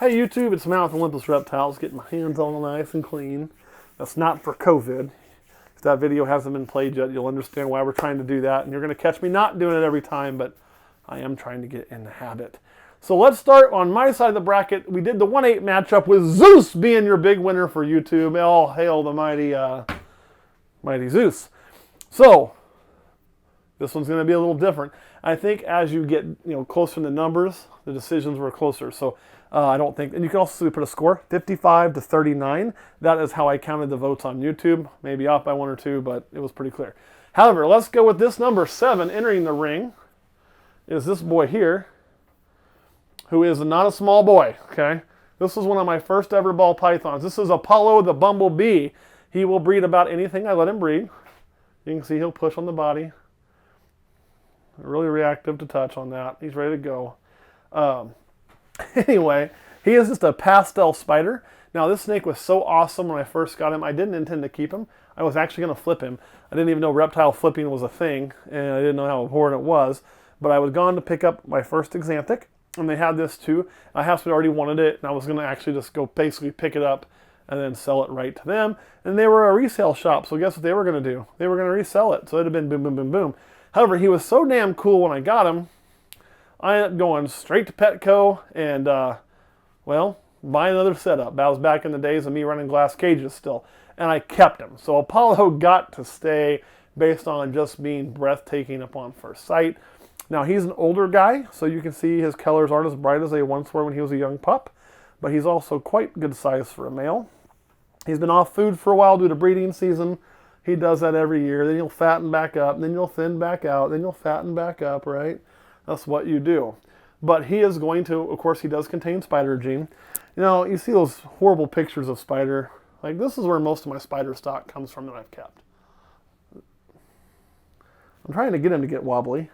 Hey YouTube, it's Matt with Olympus Reptiles, getting my hands all nice and clean. That's not for COVID. If that video hasn't been played yet, you'll understand why we're trying to do that. And you're going to catch me not doing it every time, but I am trying to get in the habit. So let's start on my side of the bracket. We did the 1-8 matchup with Zeus being your big winner for YouTube. All hail the mighty Zeus. So this one's going to be a little different. I think as you get closer in the numbers, the decisions were closer. So I don't think, and you can also put a score, 55 to 39. That is how I counted the votes on YouTube. Maybe off by 1 or 2, but it was pretty clear. However, let's go with this number 7 entering the ring. Is this boy here, who is not a small boy, okay? This was one of my first ever ball pythons. This is Apollo the Bumblebee. He will breed about anything I let him breed. You can see he'll push on the body. Really reactive to touch on that. He's ready to go. Anyway, he is just a pastel spider. Now, this snake was so awesome when I first got him. I didn't intend to keep him. I was actually going to flip him. I didn't even know reptile flipping was a thing, and I didn't know how abhorrent it was. But I was gone to pick up my first Xanthic, and they had this too. I actually already wanted it, and I was going to actually just go basically pick it up and then sell it right to them. And they were a resale shop, so guess what they were going to do? They were going to resell it, so it would have been boom, boom, boom, boom. However, he was so damn cool when I got him, I ended up going straight to Petco and, well, buy another setup. That was back in the days of me running glass cages still. And I kept him. So Apollo got to stay based on just being breathtaking upon first sight. Now, he's an older guy, so you can see his colors aren't as bright as they once were when he was a young pup. But he's also quite good size for a male. He's been off food for a while due to breeding season. He does that every year. Then you'll fatten back up. Then you'll thin back out. Then you'll fatten back up, right? That's what you do. But he is going to, of course, he does contain spider gene. You see those horrible pictures of spider. Like, this is where most of my spider stock comes from that I've kept. I'm trying to get him to get wobbly.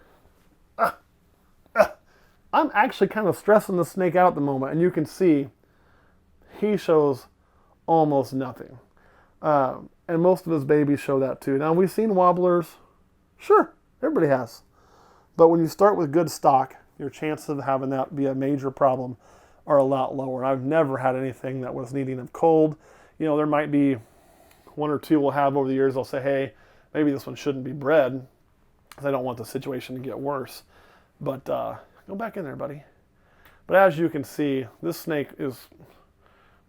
I'm actually kind of stressing the snake out at the moment, and you can see he shows almost nothing. And most of his babies show that too. Now, we've seen wobblers. Sure, everybody has. But when you start with good stock, your chances of having that be a major problem are a lot lower. I've never had anything that was needing of cold. There might be 1 or 2 we'll have over the years. They'll say, hey, maybe this one shouldn't be bred because I don't want the situation to get worse. But go back in there, buddy. But as you can see, this snake is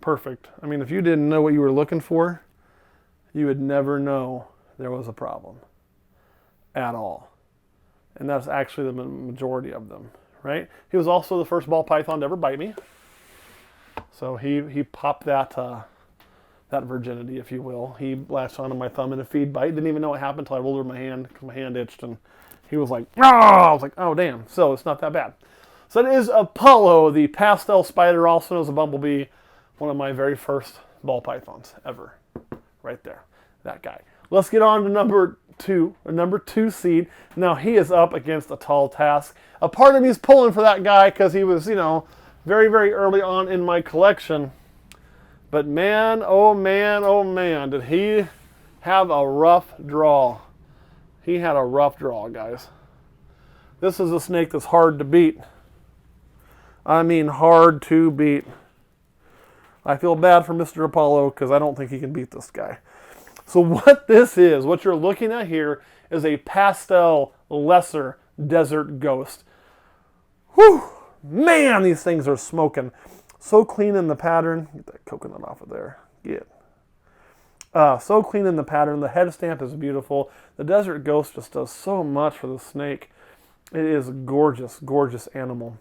perfect. I mean, if you didn't know what you were looking for, you would never know there was a problem at all. And that's actually the majority of them, right? He was also the first ball python to ever bite me. So he popped that virginity, if you will. He latched onto my thumb in a feed bite. Didn't even know what happened until I rolled over my hand because my hand itched. And he was like, oh! I was like, oh, damn. So it's not that bad. So that is Apollo, the pastel spider, also known as a bumblebee. One of my very first ball pythons ever. Right there. That guy. Let's get on to number 2 seed. Now, he is up against a tall task. A part of me is pulling for that guy because he was, very, very early on in my collection. But man, oh man, did he have a rough draw. He had a rough draw, guys. This is a snake that's hard to beat. I mean, hard to beat. I feel bad for Mr. Apollo because I don't think he can beat this guy. So what this is, what you're looking at here, is a pastel lesser desert ghost. Whew! Man, these things are smoking. So clean in the pattern. Get that coconut off of there. So clean in the pattern. The head stamp is beautiful. The desert ghost just does so much for the snake. It is a gorgeous, gorgeous animal.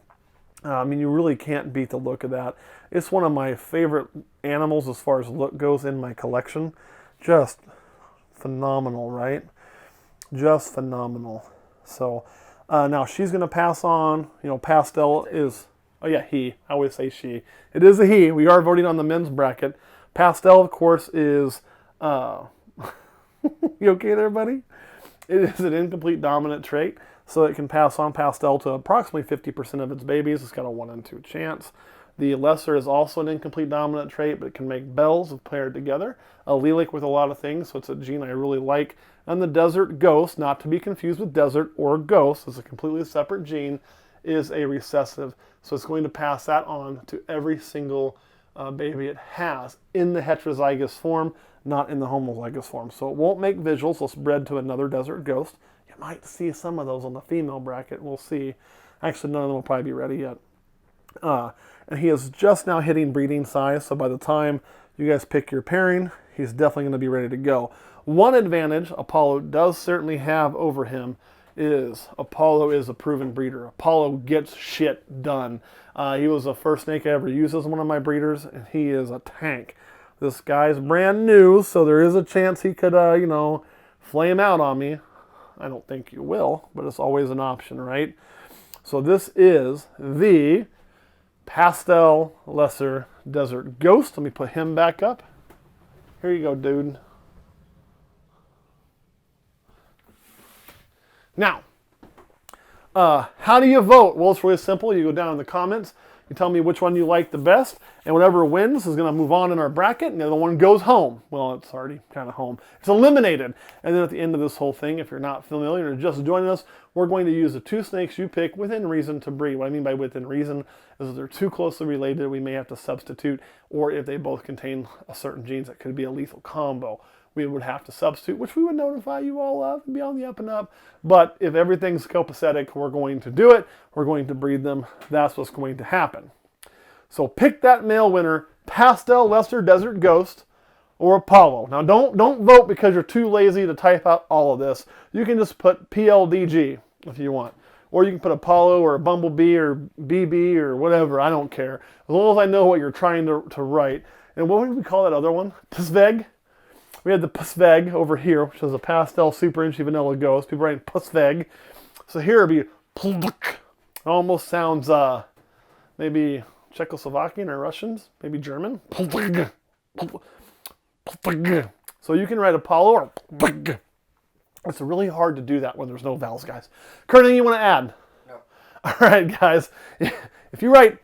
I mean, you really can't beat the look of that. It's one of my favorite animals as far as look goes in my collection. Just phenomenal, right? Just phenomenal. So now she's going to pass on. Pastel is, oh yeah, he. I always say she. It is a he. We are voting on the men's bracket. Pastel, of course, is, you okay there, buddy? It is an incomplete dominant trait. So it can pass on pastel to approximately 50% of its babies. It's got a 1 in 2 chance. The lesser is also an incomplete dominant trait, but it can make bells if paired together. Allelic with a lot of things, so it's a gene I really like. And the desert ghost, not to be confused with desert or ghost, is a completely separate gene. is a recessive. So it's going to pass that on to every single baby it has in the heterozygous form, not in the homozygous form. So it won't make visuals. Let's bred to another desert ghost. You might see some of those on the female bracket. We'll see. Actually, none of them will probably be ready yet. And he is just now hitting breeding size. So by the time you guys pick your pairing, he's definitely going to be ready to go. One advantage Apollo does certainly have over him is Apollo is a proven breeder. Apollo gets shit done. He was the first snake I ever used as one of my breeders, and he is a tank. This guy's brand new, so there is a chance he could, you know, flame out on me. I don't think you will, but it's always an option, right? So this is the Pastel Lesser Desert Ghost. Let me put him back up. Here you go, dude. Now, how do you vote? Well, it's really simple. You go down in the comments. You tell me which one you like the best, and whatever wins is going to move on in our bracket, and the other one goes home. Well, it's already kind of home. It's eliminated. And then at the end of this whole thing, if you're not familiar or just joining us, we're going to use the 2 snakes you pick within reason to breed. What I mean by within reason is if they're too closely related, we may have to substitute, or if they both contain a certain genes that could be a lethal combo, we would have to substitute, which we would notify you all of and be on the up and up. But if everything's copacetic, we're going to do it. We're going to breed them. That's what's going to happen. So pick that male winner, Pastel Lesser Desert Ghost or Apollo. Now don't vote because you're too lazy to type out all of this. You can just put PLDG if you want. Or you can put Apollo or a Bumblebee or BB or whatever. I don't care. As long as I know what you're trying to write. And what would we call that other one? Pusveg? We had the Pusveg over here, which is a Pastel Super Inchy Vanilla Ghost. People write Pusveg. So here it would be Pluk. It almost sounds maybe Czechoslovakian or Russians, maybe German. So you can write Apollo or it's really hard to do that when there's no vowels, guys. Kurt, anything you want to add? No. All right, guys. If you write,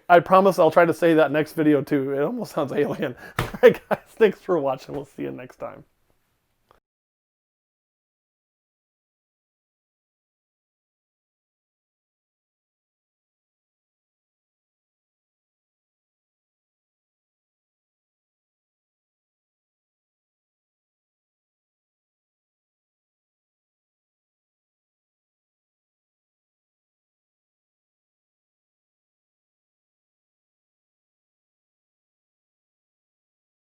I promise I'll try to say that next video too. It almost sounds alien. All right, guys. Thanks for watching. We'll see you next time.